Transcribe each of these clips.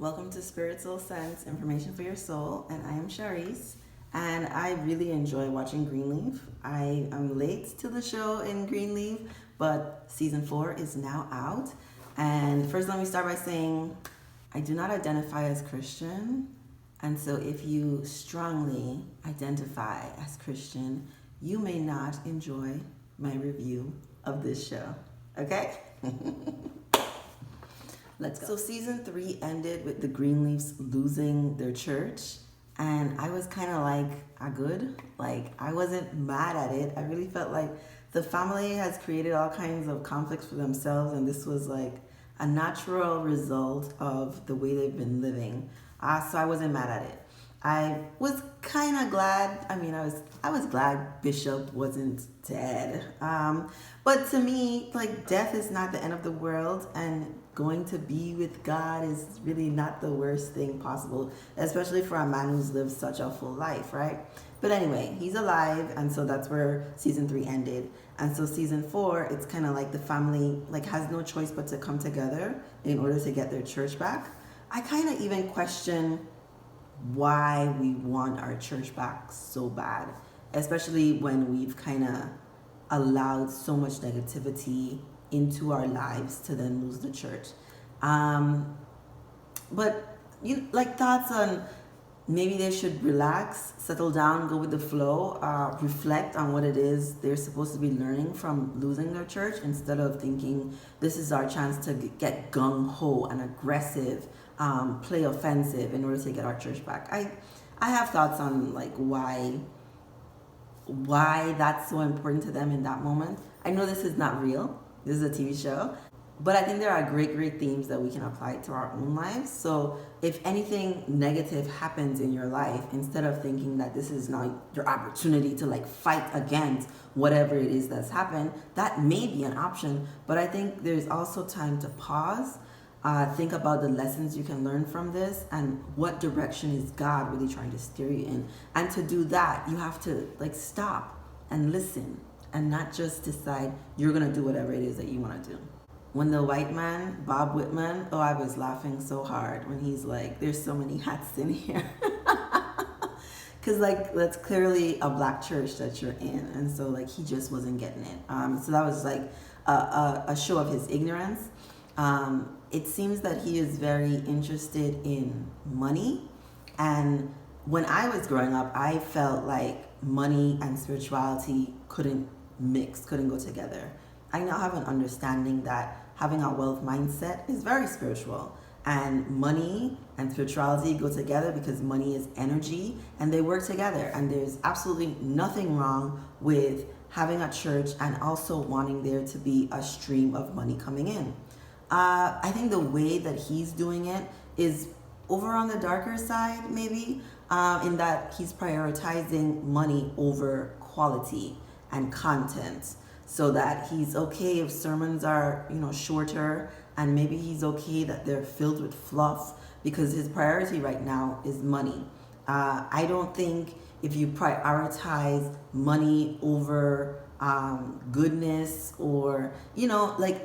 Welcome to Spiritual Sense, Information for Your Soul, and I am Charisse, and I really enjoy watching Greenleaf. I am late to the show in Greenleaf, but season 4 is now out. And first, let me start by saying I do not identify as Christian, and so if you strongly identify as Christian, you may not enjoy my review of this show. Okay? Let's go. So season 3 ended with the Greenleafs losing their church, and I was kind of like, good. Like, I wasn't mad at it. I really felt like the family has created all kinds of conflicts for themselves, and this was like a natural result of the way they've been living. So I wasn't mad at it. I was kind of glad. I was glad Bishop wasn't dead. But to me, like, death is not the end of the world, and going to be with God is really not the worst thing possible, especially for a man who's lived such a full life, right? But anyway, he's alive, and so that's where season 3 ended. And so season 4, it's kind of like the family has no choice but to come together in order to get their church back. I kind of even question why we want our church back so bad, especially when we've kind of allowed so much negativity into our lives to then lose the church. But thoughts on maybe they should relax, settle down, go with the flow, reflect on what it is they're supposed to be learning from losing their church, instead of thinking this is our chance to get gung-ho and aggressive, play offensive in order to get our church back. I have thoughts on why that's so important to them in that moment. I know this is not real. This is a TV show. But I think there are great themes that we can apply to our own lives. So if anything negative happens in your life, instead of thinking that this is now your opportunity to fight against whatever it is that's happened, that may be an option. But I think there's also time to pause, think about the lessons you can learn from this, and what direction is God really trying to steer you in. And to do that, you have to stop and listen, and not just decide you're going to do whatever it is that you want to do. When the white man, Bob Whitman, I was laughing so hard when he's like, there's so many hats in here. Because that's clearly a black church that you're in. And so he just wasn't getting it. So that was a show of his ignorance. It seems that he is very interested in money. And when I was growing up, I felt like money and spirituality couldn't mix, couldn't go together. I now have an understanding that having a wealth mindset is very spiritual, and money and spirituality go together because money is energy and they work together. And there's absolutely nothing wrong with having a church and also wanting there to be a stream of money coming in. I think the way that he's doing it is over on the darker side, maybe, in that he's prioritizing money over quality and content, so that he's okay if sermons are shorter, and maybe he's okay that they're filled with fluff, because his priority right now is money. I don't think if you prioritize money over goodness, or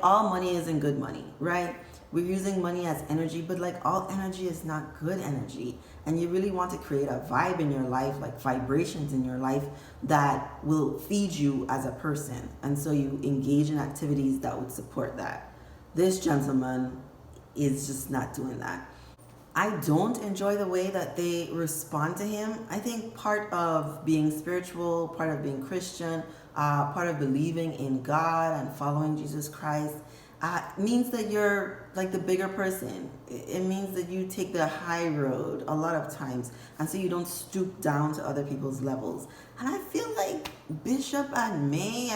all money isn't good money, right? We're using money as energy, but all energy is not good energy. And you really want to create a vibe in your life, vibrations in your life that will feed you as a person. And so you engage in activities that would support that. This gentleman is just not doing that. I don't enjoy the way that they respond to him. I think part of being spiritual, part of being Christian, part of believing in God and following Jesus Christ means that you're the bigger person. It means that you take the high road a lot of times, and so you don't stoop down to other people's levels. And I feel like Bishop and May,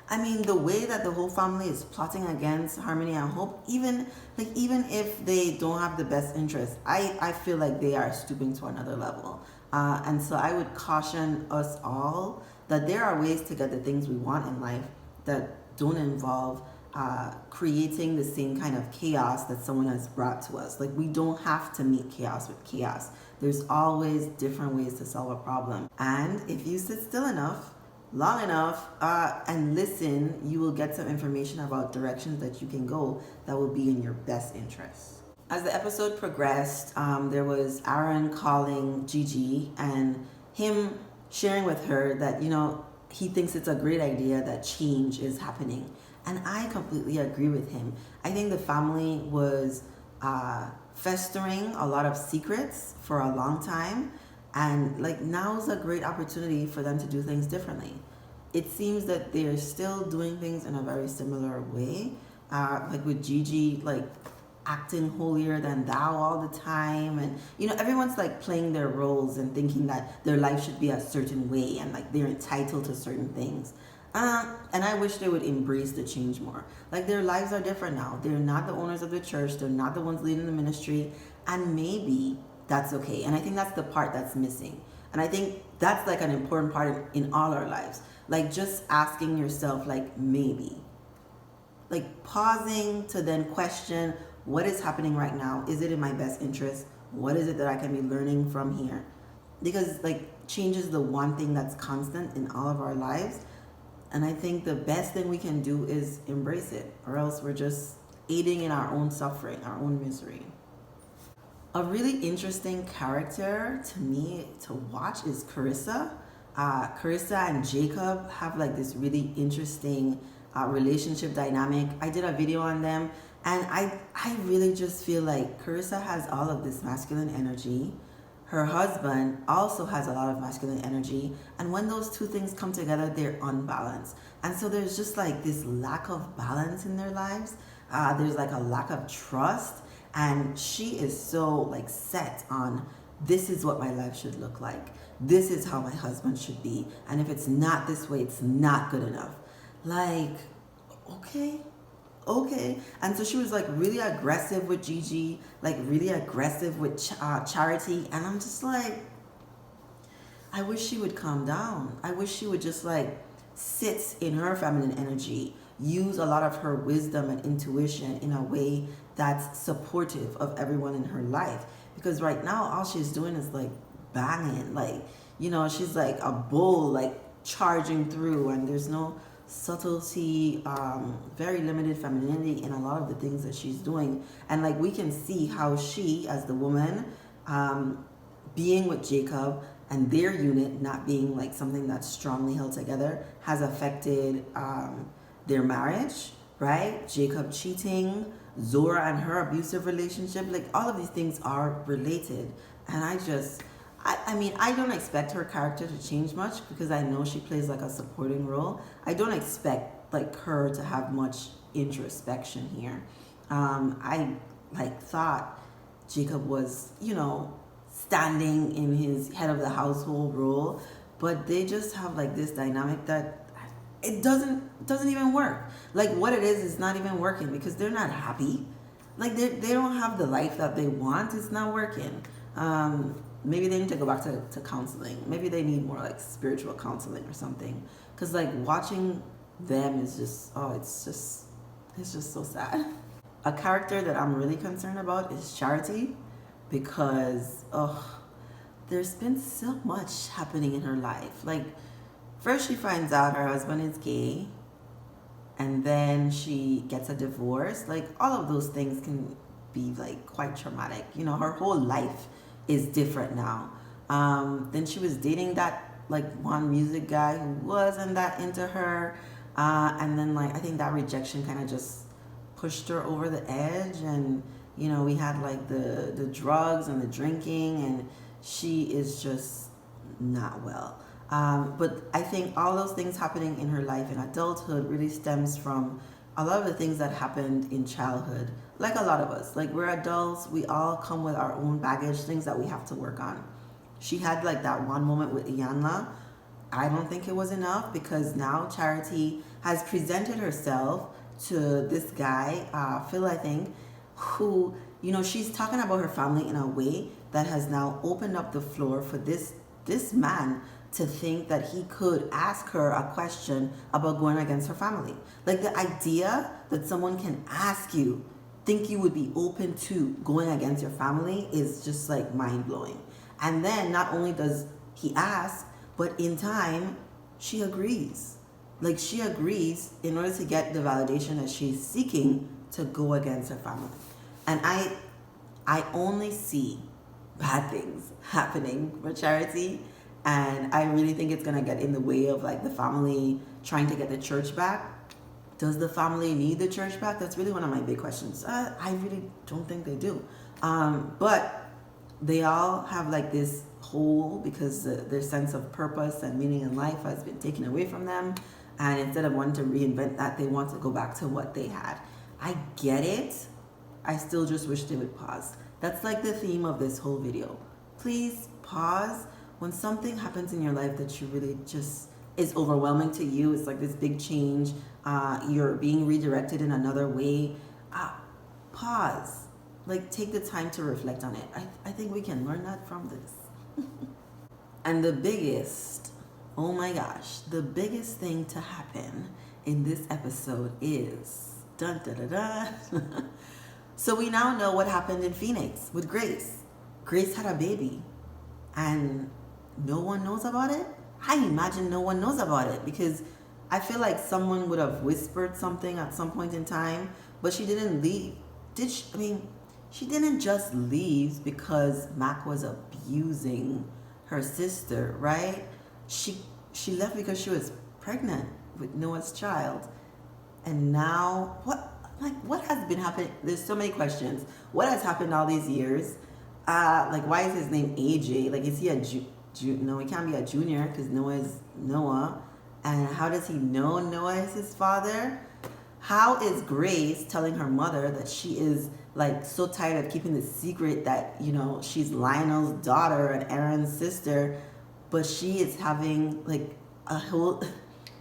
and the way that the whole family is plotting against harmony and hope, even if they don't have the best interest, I feel like they are stooping to another level. And so I would caution us all that there are ways to get the things we want in life that don't involve creating the same kind of chaos that someone has brought to us. We don't have to meet chaos with chaos. There's always different ways to solve a problem. And if you sit still enough, long enough, and listen, you will get some information about directions that you can go that will be in your best interest. As the episode progressed, there was Aaron calling Gigi and him sharing with her that, he thinks it's a great idea that change is happening. And I completely agree with him. I think the family was festering a lot of secrets for a long time. And like now's a great opportunity for them to do things differently. It seems that they're still doing things in a very similar way. Like with Gigi, like acting holier than thou all the time, and everyone's like playing their roles and thinking that their life should be a certain way and like they're entitled to certain things. And I wish they would embrace the change more. Like their lives are different now. They're not the owners of the church. They're not the ones leading the ministry, and maybe that's okay. And I think that's the part that's missing. And I think that's like an important part in all our lives. Like just asking yourself, like maybe, like pausing to then question what is happening right now. Is it in my best interest? What is it that I can be learning from here? Because like change is the one thing that's constant in all of our lives. And I think the best thing we can do is embrace it, or else we're just aiding in our own suffering, our own misery. A really interesting character to me to watch is Carissa. Carissa and Jacob have like this really interesting relationship dynamic. I did a video on them, and I really just feel like Carissa has all of this masculine energy. Her husband also has a lot of masculine energy, and when those two things come together, they're unbalanced. And so there's just like this lack of balance in their lives. There's like a lack of trust, and she is so like set on, this is what my life should look like. This is how my husband should be. And if it's not this way, it's not good enough. Like, okay. And so she was like really aggressive with Gigi, like really aggressive with Charity. And I'm just like, I wish she would calm down. I wish she would just like sit in her feminine energy, use a lot of her wisdom and intuition in a way that's supportive of everyone in her life. Because right now, all she's doing is like banging, like, she's like a bull, like charging through, and there's no subtlety, very limited femininity in a lot of the things that she's doing. And like we can see how she, as the woman, being with Jacob and their unit not being like something that's strongly held together, has affected their marriage, right? Jacob cheating, Zora and her abusive relationship, like all of these things are related. And I mean, I don't expect her character to change much because I know she plays like a supporting role. I don't expect like her to have much introspection here. I like thought Jacob was, standing in his head of the household role, but they just have like this dynamic that it doesn't even work. Like what it is not even working because they're not happy. Like they don't have the life that they want. It's not working. Maybe they need to go back to counseling. Maybe they need more like spiritual counseling or something. Because like watching them is just, it's just so sad. A character that I'm really concerned about is Charity, because there's been so much happening in her life. Like first she finds out her husband is gay, and then she gets a divorce. Like all of those things can be like quite traumatic. Her whole life is different now. Then she was dating that like one music guy who wasn't that into her, and then like I think that rejection kind of just pushed her over the edge, and we had like the drugs and the drinking, and she is just not well. But I think all those things happening in her life in adulthood really stems from a lot of the things that happened in childhood. Like a lot of us, like we're adults, we all come with our own baggage, things that we have to work on. She had like that one moment with Iyanla. I don't think it was enough, because now Charity has presented herself to this guy, Phil, I think, who, she's talking about her family in a way that has now opened up the floor for this man to think that he could ask her a question about going against her family. Like the idea that someone can ask you, think you would be open to going against your family, is just like mind-blowing. And then not only does he ask, but in time, she agrees. Like she agrees in order to get the validation that she's seeking to go against her family. And I only see bad things happening for Charity, and I really think it's gonna get in the way of like the family trying to get the church back. Does the family need the church back? That's really one of my big questions. I really don't think they do. But they all have like this hole because their sense of purpose and meaning in life has been taken away from them. And instead of wanting to reinvent that, they want to go back to what they had. I get it. I still just wish they would pause. That's like the theme of this whole video. Please pause when something happens in your life that you really just is overwhelming to you. It's like this big change. You're being redirected in another way. Pause. Like, take the time to reflect on it. I think we can learn that from this. And the biggest, oh my gosh, the biggest thing to happen in this episode is dun da da da. So we now know what happened in Phoenix with Grace. Grace had a baby, and no one knows about it. I imagine no one knows about it because I feel like someone would have whispered something at some point in time, but she didn't leave. Did she? I mean, she didn't just leave because Mac was abusing her sister, right? She left because she was pregnant with Noah's child. And now, what has been happening? There's so many questions. What has happened all these years? Like, why is his name AJ? Like, is he a no, he can't be a junior because Noah is Noah. And how does he know Noah is his father? How is Grace telling her mother that she is like so tired of keeping the secret that, you know, she's Lionel's daughter and Aaron's sister, but she is having like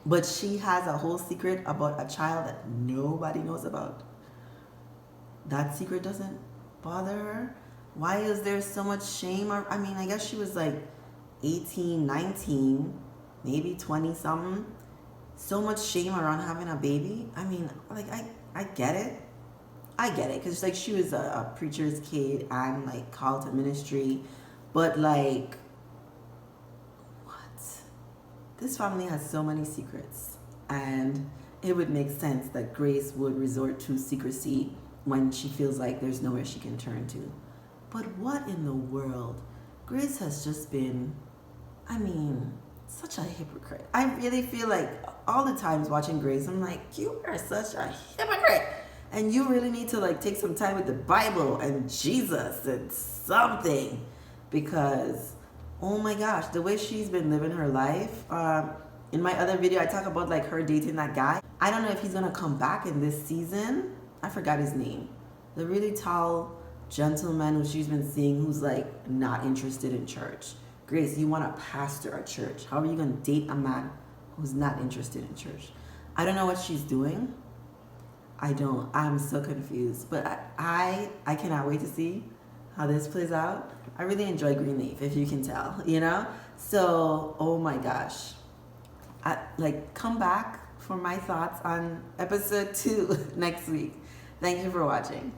but she has a whole secret about a child that nobody knows about? That secret doesn't bother her? Why is there so much shame? I mean, I guess she was like 18, 19, maybe 20 something. So much shame around having a baby. I mean, like, I get it. I get it. Because, like, she was a preacher's kid and, like, called to ministry. But, like, what? This family has so many secrets. And it would make sense that Grace would resort to secrecy when she feels like there's nowhere she can turn to. But what in the world? Grace has just been, I mean, such a hypocrite. I really feel like all the times watching Grace, I'm like, you are such a hypocrite. And you really need to like take some time with the Bible and Jesus and something. Because, oh my gosh, the way she's been living her life. In my other video, I talk about like her dating that guy. I don't know if he's going to come back in this season. I forgot his name. The really tall gentleman who she's been seeing who's like not interested in church. Grace, you want to pastor a church. How are you going to date a man who's not interested in church? I don't know what she's doing. I'm so confused. But I cannot wait to see how this plays out. I really enjoy Greenleaf, if you can tell, you know? So, oh my gosh. Come back for my thoughts on episode 2 next week. Thank you for watching.